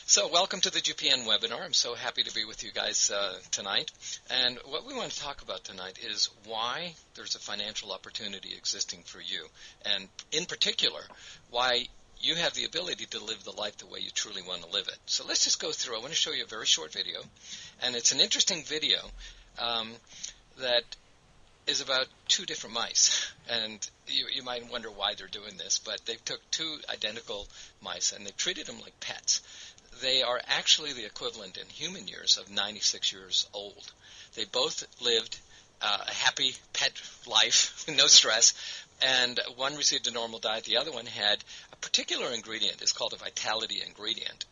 So welcome to the GPN webinar. I'm so happy to be with you guys tonight. And what we want to talk about tonight is why there's a financial opportunity existing for you. And in particular, why you have the ability to live the life the way you truly want to live it. So let's just go through. I want to show you a very short video. And it's an interesting video that is about two different mice. And you might wonder why they're doing this, but they took two identical mice and they treated them like pets. They are actually the equivalent in human years of 96 years old. They both lived a happy pet life, no stress, and one received a normal diet. The other one had a particular ingredient. It's called a vitality ingredient.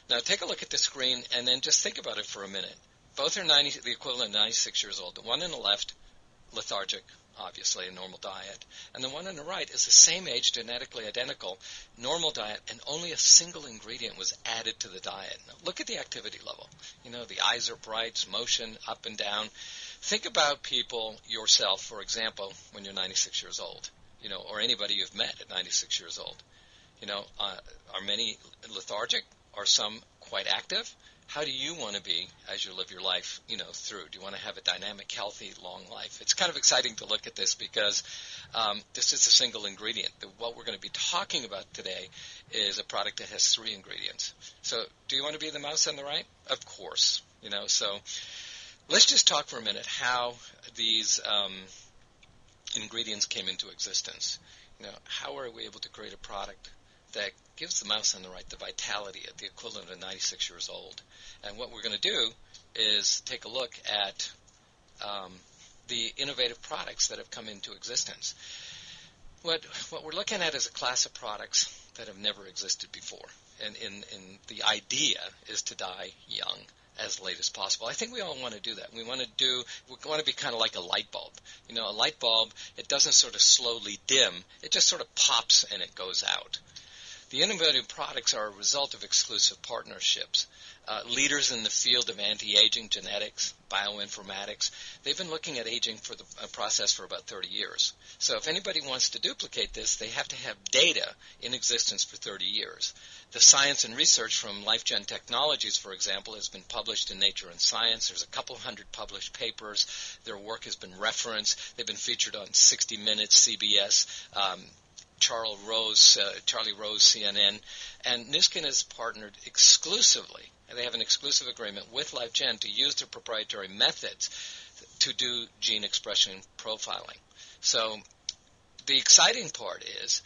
Now take a look at the screen and then just think about it for a minute. Both are the equivalent of 96 years old. The one on the left, lethargic, obviously a normal diet, and the one on the right is the same age, genetically identical, normal diet, and only a single ingredient was added to the diet. Now look at the activity level. You know, the eyes are bright, motion up and down. Think about people, yourself, for example, when you're 96 years old, you know, or anybody you've met at 96 years old. You know, are many lethargic? Are some quite active? How do you want to be as you live your life, you know, through? Do you want to have a dynamic, healthy, long life? It's kind of exciting to look at this because this is a single ingredient. What we're going to be talking about today is a product that has three ingredients. So do you want to be the mouse on the right? Of course. You know, so let's just talk for a minute how these ingredients came into existence. You know, how are we able to create a product that gives the mouse on the right the vitality at the equivalent of 96 years old? And what we're going to do is take a look at the innovative products that have come into existence. What we're looking at is a class of products that have never existed before. And the idea is to die young as late as possible. I think we all want to do that. We want to be kind of like a light bulb. You know, a light bulb, it doesn't sort of slowly dim. It just sort of pops and it goes out. The innovative products are a result of exclusive partnerships. Leaders in the field of anti-aging, genetics, bioinformatics, they've been looking at aging for the process for about 30 years. So if anybody wants to duplicate this, they have to have data in existence for 30 years. The science and research from LifeGen Technologies, for example, has been published in Nature and Science. There's a couple hundred published papers. Their work has been referenced. They've been featured on 60 Minutes, CBS, Charlie Rose, CNN, and Nu Skin has partnered exclusively, and they have an exclusive agreement with LifeGen to use their proprietary methods to do gene expression profiling. So the exciting part is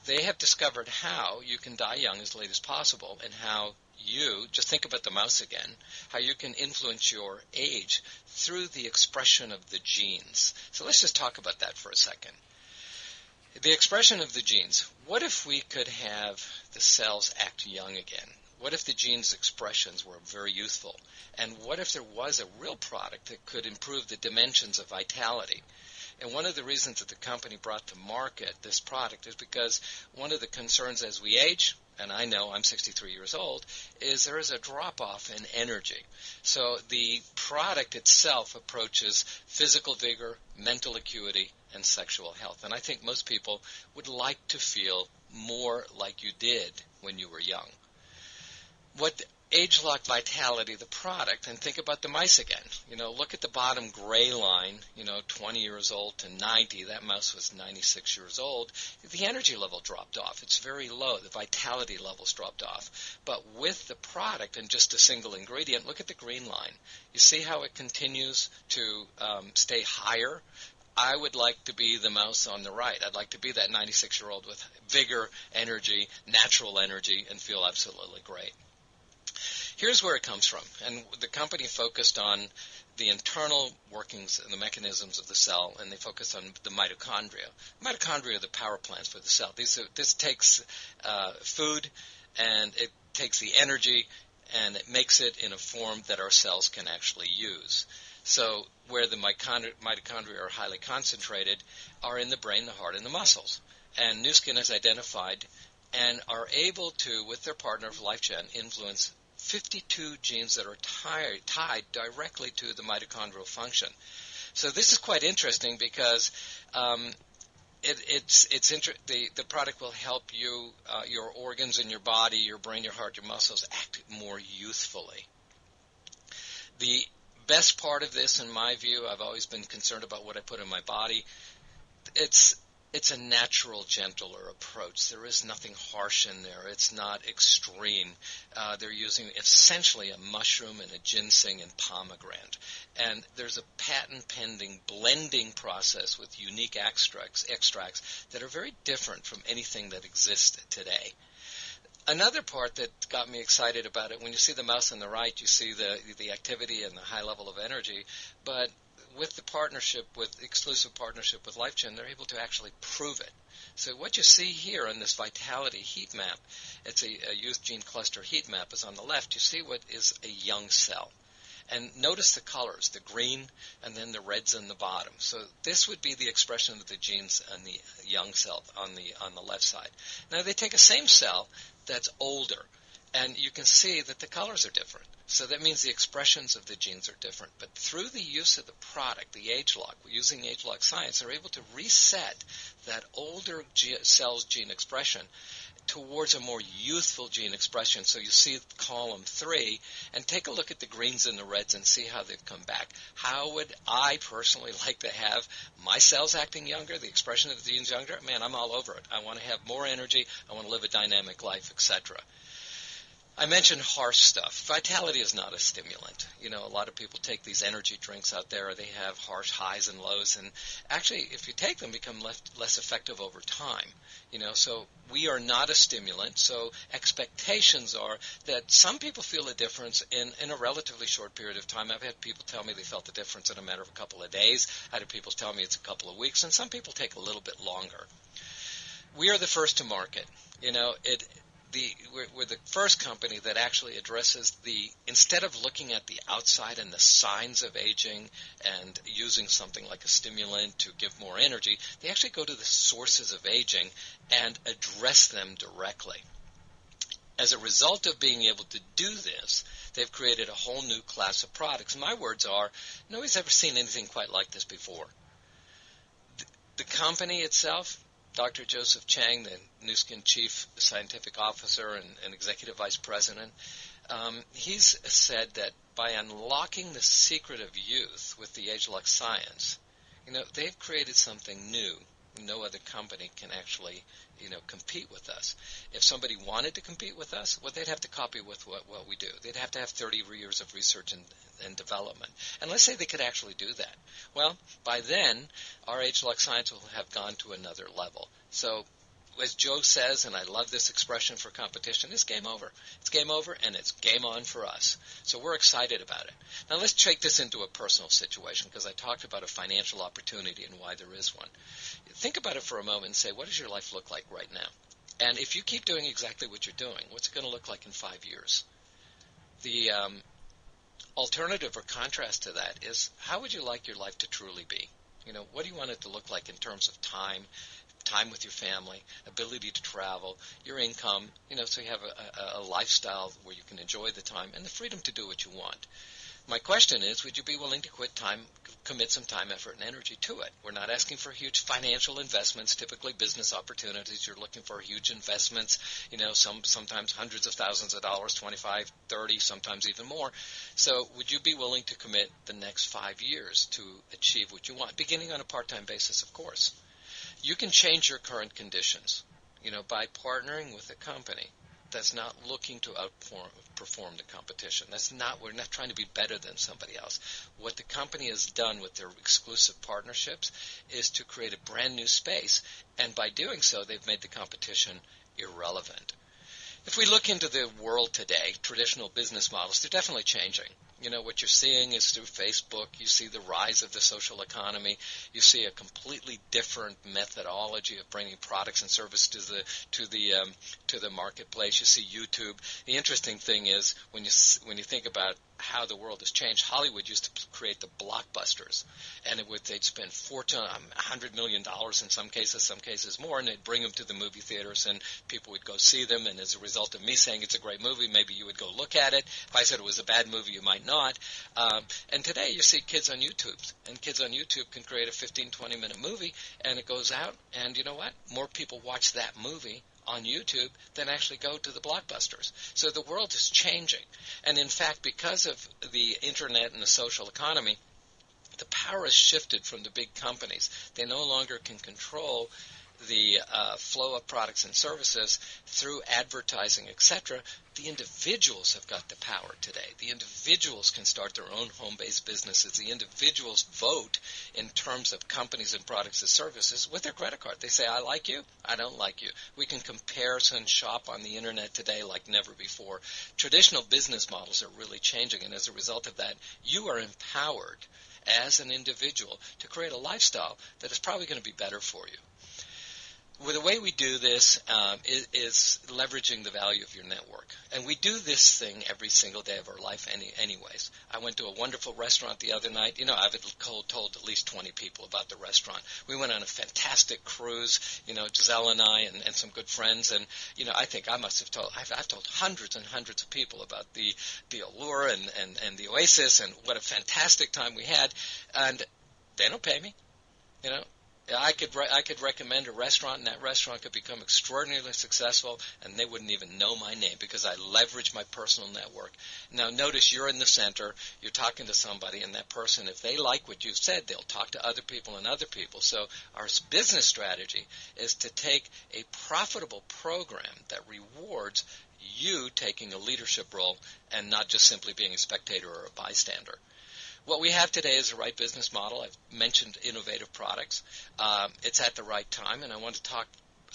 they have discovered how you can die young as late as possible and how you, just think about the mouse again, how you can influence your age through the expression of the genes. So let's just talk about that for a second. The expression of the genes. What if we could have the cells act young again? What if the genes' expressions were very youthful? And what if there was a real product that could improve the dimensions of vitality? And one of the reasons that the company brought to market this product is because one of the concerns as we age, and I know I'm 63 years old, is there is a drop-off in energy. So the product itself approaches physical vigor, mental acuity, and sexual health. And I think most people would like to feel more like you did when you were young. What age-lock vitality, the product, and think about the mice again. You know, look at the bottom gray line, 20 years old to 90. That mouse was 96 years old. The energy level dropped off. It's very low. The vitality levels dropped off. But with the product and just a single ingredient, look at the green line. You see how it continues to stay higher? I would like to be the mouse on the right. I'd like to be that 96-year-old with vigor, energy, natural energy, and feel absolutely great. Here's where it comes from. And the company focused on the internal workings and the mechanisms of the cell, and they focused on the mitochondria. Mitochondria are the power plants for the cell. This takes food, and it takes the energy, and it makes it in a form that our cells can actually use. So where the mitochondria are highly concentrated are in the brain, the heart, and the muscles. And Nu Skin has identified and are able to, with their partner LifeGen, influence 52 genes that are tied directly to the mitochondrial function. So this is quite interesting because the product will help you, your organs in your body, your brain, your heart, your muscles act more youthfully. The best part of this, in my view, I've always been concerned about what I put in my body. It's a natural, gentler approach. There is nothing harsh in there. It's not extreme. They're using essentially a mushroom and a ginseng and pomegranate. And there's a patent-pending blending process with unique extracts that are very different from anything that exists today. Another part that got me excited about it, when you see the mouse on the right, you see the activity and the high level of energy, but with the exclusive partnership with LifeGen, they're able to actually prove it. So what you see here on this vitality heat map, it's a youth gene cluster heat map, is on the left. You see what is a young cell. And notice the colors, the green and then the reds in the bottom. So this would be the expression of the genes on the young cell on the left side. Now they take a same cell that's older, and you can see that the colors are different. So that means the expressions of the genes are different. But through the use of the product, the age lock, using age lock science, they're able to reset that older cell's gene expression towards a more youthful gene expression. So you see column 3, and take a look at the greens and the reds and see how they've come back. How would I personally like to have my cells acting younger, the expression of the genes younger? Man, I'm all over it. I want to have more energy. I want to live a dynamic life, etc. I mentioned harsh stuff. Vitality is not a stimulant. You know, a lot of people take these energy drinks out there. They have harsh highs and lows, and actually, if you take them, become less effective over time. You know, so we are not a stimulant. So expectations are that some people feel a difference in a relatively short period of time. I've had people tell me they felt the difference in a matter of a couple of days. I had people tell me it's a couple of weeks, and some people take a little bit longer. We are the first to market. You know, we're the first company that actually addresses instead of looking at the outside and the signs of aging and using something like a stimulant to give more energy, they actually go to the sources of aging and address them directly. As a result of being able to do this, they've created a whole new class of products. My words are, nobody's ever seen anything quite like this before. The company itself, Dr. Joseph Chang, the Nu Skin Chief Scientific Officer and Executive Vice President, he's said that by unlocking the secret of youth with the age-lock science, you know, they've created something new. No other company can actually, you know, compete with us. If somebody wanted to compete with us, well, they'd have to copy with what we do. They'd have to have 30 years of research and development. And let's say they could actually do that. Well, by then, our age-lock science will have gone to another level. So, as Joe says, and I love this expression for competition, it's game over. It's game over, and it's game on for us. So we're excited about it. Now let's take this into a personal situation, because I talked about a financial opportunity and why there is one. Think about it for a moment and say, what does your life look like right now? And if you keep doing exactly what you're doing, what's it going to look like in 5 years? The alternative or contrast to that is, how would you like your life to truly be? You know, what do you want it to look like in terms of time with your family, ability to travel, your income, you know, so you have a lifestyle where you can enjoy the time and the freedom to do what you want. My question is, would you be willing to commit some time, effort, and energy to it? We're not asking for huge financial investments, typically business opportunities. You're looking for huge investments, you know, sometimes hundreds of thousands of dollars, 25, 30, sometimes even more. So would you be willing to commit the next 5 years to achieve what you want, beginning on a part-time basis, of course? You can change your current conditions, you know, by partnering with a company that's not looking to outperform the competition. We're not trying to be better than somebody else. What the company has done with their exclusive partnerships is to create a brand new space, and by doing so, they've made the competition irrelevant. If we look into the world today, traditional business models, they're definitely changing. You know, what you're seeing is through Facebook, you see the rise of the social economy. You see a completely different methodology of bringing products and services to the marketplace. You see YouTube. The interesting thing is when you think about how the world has changed, Hollywood used to create the blockbusters, and they'd spend $100 million in some cases more, and they'd bring them to the movie theaters, and people would go see them, and as a result, result of me saying it's a great movie, maybe you would go look at it. If I said it was a bad movie, you might not. And today you see kids on YouTube, and kids on YouTube can create a 15, 20-minute movie, and it goes out, and you know what? More people watch that movie on YouTube than actually go to the blockbusters. So the world is changing. And in fact, because of the internet and the social economy, the power has shifted from the big companies. They no longer can control the flow of products and services through advertising, etc. The individuals have got the power today. The individuals can start their own home-based businesses. The individuals vote in terms of companies and products and services with their credit card. They say, I like you, I don't like you. We can comparison shop on the internet today like never before. Traditional business models are really changing, and as a result of that, you are empowered as an individual to create a lifestyle that is probably going to be better for you. Well, the way we do this is leveraging the value of your network. And we do this thing every single day of our life anyways. I went to a wonderful restaurant the other night. You know, I've told at least 20 people about the restaurant. We went on a fantastic cruise, you know, Giselle and I and some good friends. And, you know, I think I must have told, I've told hundreds and hundreds of people about the Allure and the Oasis and what a fantastic time we had. And they don't pay me, you know. I could recommend a restaurant, and that restaurant could become extraordinarily successful, and they wouldn't even know my name because I leverage my personal network. Now, notice you're in the center, you're talking to somebody, and that person, if they like what you've said, they'll talk to other people and other people. So our business strategy is to take a profitable program that rewards you taking a leadership role and not just simply being a spectator or a bystander. What we have today is the right business model. I've mentioned innovative products. It's at the right time, and I want to talk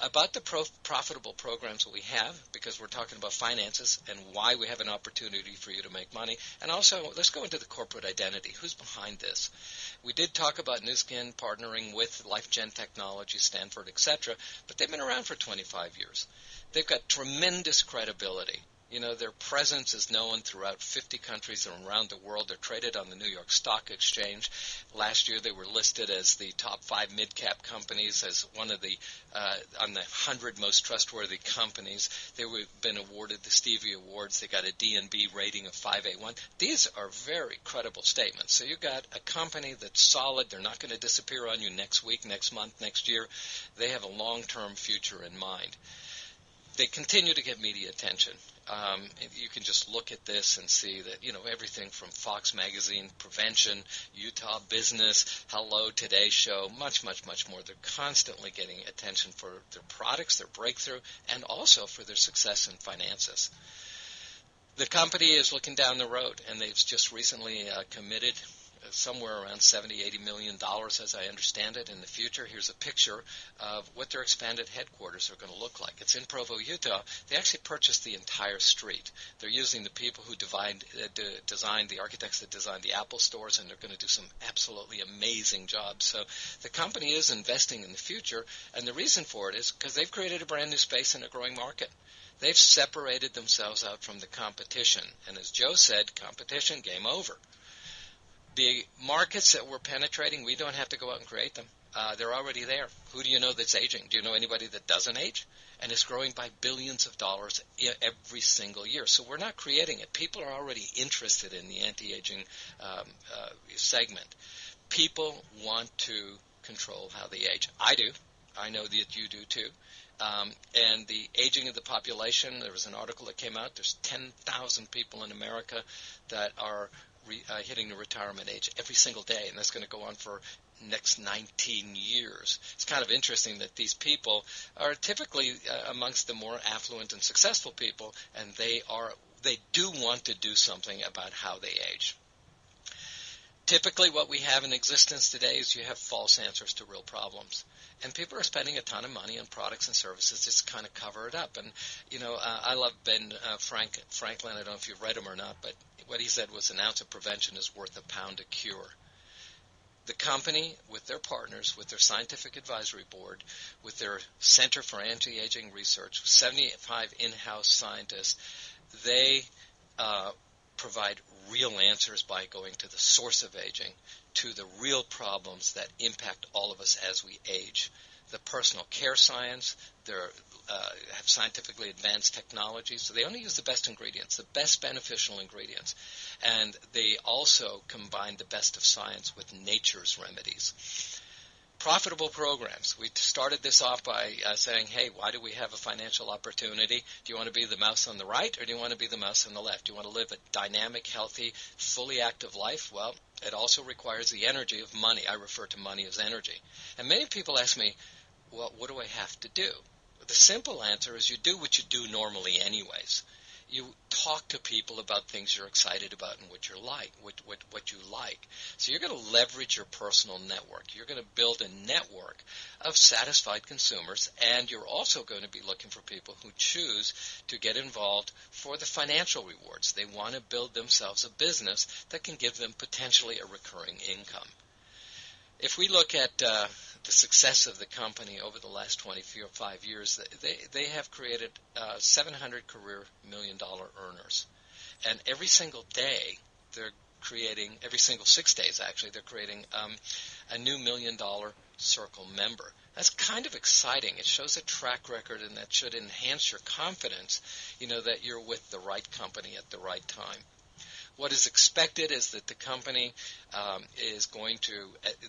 about the profitable programs that we have because we're talking about finances and why we have an opportunity for you to make money. And also, let's go into the corporate identity. Who's behind this? We did talk about Nu Skin partnering with LifeGen Technology, Stanford, etc., but they've been around for 25 years. They've got tremendous credibility. You know, their presence is known throughout 50 countries and around the world. They're traded on the New York Stock Exchange. Last year, they were listed as the top 5 mid-cap companies, as one of the on the 100 most trustworthy companies. They've been awarded the Stevie Awards. They got a D&B rating of 5A1. These are very credible statements. So you've got a company that's solid. They're not going to disappear on you next week, next month, next year. They have a long-term future in mind. They continue to get media attention. You can just look at this and see that, you know, everything from Fox Magazine, Prevention, Utah Business, Hello, Today Show, much, much, much more. They're constantly getting attention for their products, their breakthrough, and also for their success in finances. The company is looking down the road, and they've just recently committed somewhere around $70-80 million, as I understand it, in the future. Here's a picture of what their expanded headquarters are going to look like. It's in Provo, Utah. They actually purchased the entire street. They're using the people who designed, the architects that designed the Apple stores, and they're going to do some absolutely amazing jobs. So the company is investing in the future, and the reason for it is because they've created a brand new space in a growing market. They've separated themselves out from the competition. And as Joe said, competition, game over. The markets that we're penetrating, we don't have to go out and create them. They're already there. Who do you know that's aging? Do you know anybody that doesn't age? And it's growing by billions of dollars every single year. So we're not creating it. People are already interested in the anti-aging segment. People want to control how they age. I do. I know that you do too. And the aging of the population, there was an article that came out. There's 10,000 people in America that are hitting the retirement age every single day, and that's going to go on for next 19 years. It's kind of interesting that these people are typically amongst the more affluent and successful people, and they do want to do something about how they age. Typically what we have in existence today is you have false answers to real problems. And people are spending a ton of money on products and services just to kind of cover it up. And, you know, I love Ben Franklin. I don't know if you've read him or not, but what he said was an ounce of prevention is worth a pound of cure. The company, with their partners, with their scientific advisory board, with their Center for Anti-Aging Research, 75 in-house scientists, they provide real answers by going to the source of aging, to the real problems that impact all of us as we age. The personal care science, their have scientifically advanced technology, so they only use the best ingredients, the best beneficial ingredients. And they also combine the best of science with nature's remedies. Profitable programs. We started this off by saying, hey, why do we have a financial opportunity? Do you want to be the mouse on the right, or do you want to be the mouse on the left? Do you want to live a dynamic, healthy, fully active life? Well, it also requires the energy of money. I refer to money as energy. And many people ask me, well, what do I have to do? The simple answer is you do what you do normally anyways. You talk to people about things you're excited about and what you like. So you're going to leverage your personal network. You're going to build a network of satisfied consumers, and you're also going to be looking for people who choose to get involved for the financial rewards. They want to build themselves a business that can give them potentially a recurring income. If we look at the success of the company over the last 25 years, they have created 700 career million-dollar earners. And every single day, they're creating, every single 6 days actually, they're creating a new million-dollar circle member. That's kind of exciting. It shows a track record, and that should enhance your confidence, that you're with the right company at the right time. What is expected is that the company is going to,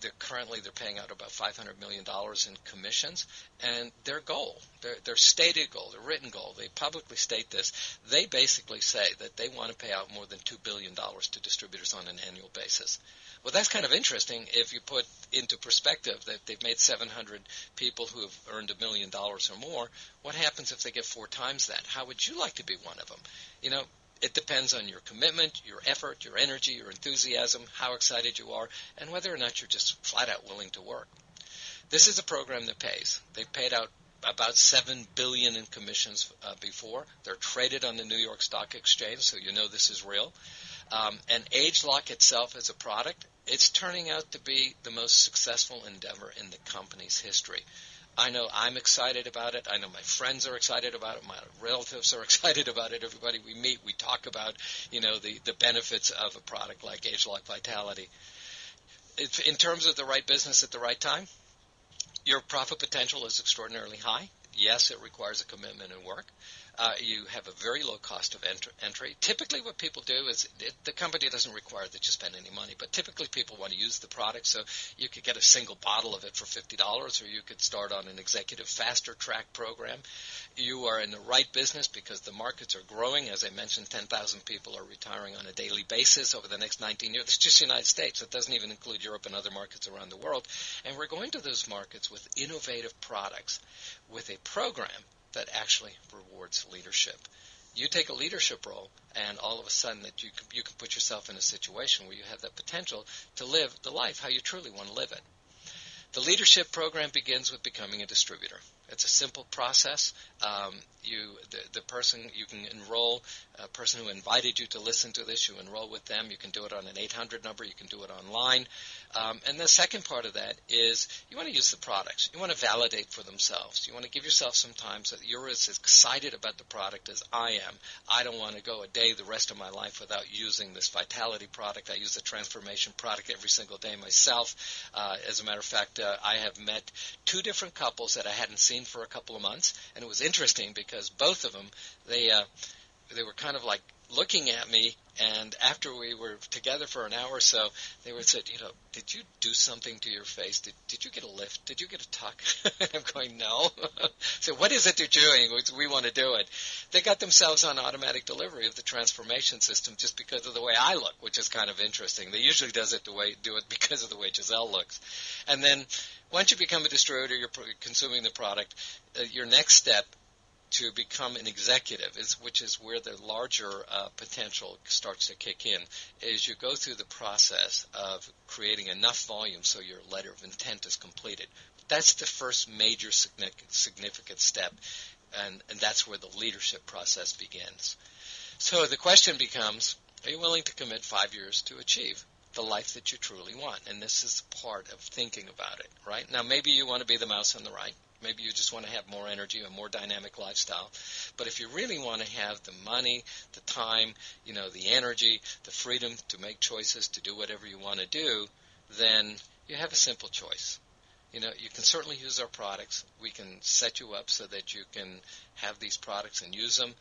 they're paying out about $500 million in commissions, and their goal, their stated goal, their written goal, they publicly state this, they basically say that they want to pay out more than $2 billion to distributors on an annual basis. Well, that's kind of interesting if you put into perspective that they've made 700 people who have earned $1 million or more. What happens if they get 4 times that? How would you like to be one of them? It depends on your commitment, your effort, your energy, your enthusiasm, how excited you are, and whether or not you're just flat out willing to work. This is a program that pays. They've paid out about $7 billion in commissions before. They're traded on the New York Stock Exchange, so you know this is real. And AgeLock itself as a product, it's turning out to be the most successful endeavor in the company's history. I know I'm excited about it. I know my friends are excited about it. My relatives are excited about it. Everybody we meet, we talk about, the benefits of a product like AgeLock Vitality. In terms of the right business at the right time, your profit potential is extraordinarily high. Yes, it requires a commitment and work. You have a very low cost of entry. Typically what people do is the company doesn't require that you spend any money, but typically people want to use the product, so you could get a single bottle of it for $50, or you could start on an executive faster track program. You are in the right business because the markets are growing. As I mentioned, 10,000 people are retiring on a daily basis over the next 19 years. That's just the United States. It doesn't even include Europe and other markets around the world. And we're going to those markets with innovative products, with a program that actually rewards leadership. You take a leadership role, and all of a sudden that you can put yourself in a situation where you have that potential to live the life how you truly want to live it. The leadership program begins with becoming a distributor. It's a simple process. The person, you can enroll, a person who invited you to listen to this, you enroll with them. You can do it on an 800 number. You can do it online. And the second part of that is you want to use the products. You want to validate for themselves. You want to give yourself some time so that you're as excited about the product as I am. I don't want to go a day the rest of my life without using this Vitality product. I use the Transformation product every single day myself. As a matter of fact, I have met 2 different couples that I hadn't seen for a couple of months, and it was interesting because both of them, they were kind of like looking at me, and after we were together for an hour or so, they would say, did you do something to your face? Did you get a lift? Did you get a tuck? And I'm going, no. So what is it you're doing? We want to do it. They got themselves on automatic delivery of the transformation system just because of the way I look, which is kind of interesting. They usually do it because of the way Giselle looks. And then once you become a distributor, you're consuming the product, your next step to become an executive, which is where the larger potential starts to kick in, is you go through the process of creating enough volume so your letter of intent is completed. That's the first major significant step, and that's where the leadership process begins. So the question becomes, are you willing to commit 5 years to achieve the life that you truly want? And this is part of thinking about it, right? Now, maybe you want to be the mouse on the right. Maybe you just want to have more energy, a more dynamic lifestyle. But if you really want to have the money, the time, the energy, the freedom to make choices, to do whatever you want to do, then you have a simple choice. you can certainly use our products. We can set you up so that you can have these products and use them.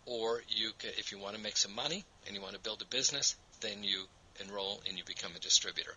Or you can, if you want to make some money and you want to build a business, then you enroll and you become a distributor.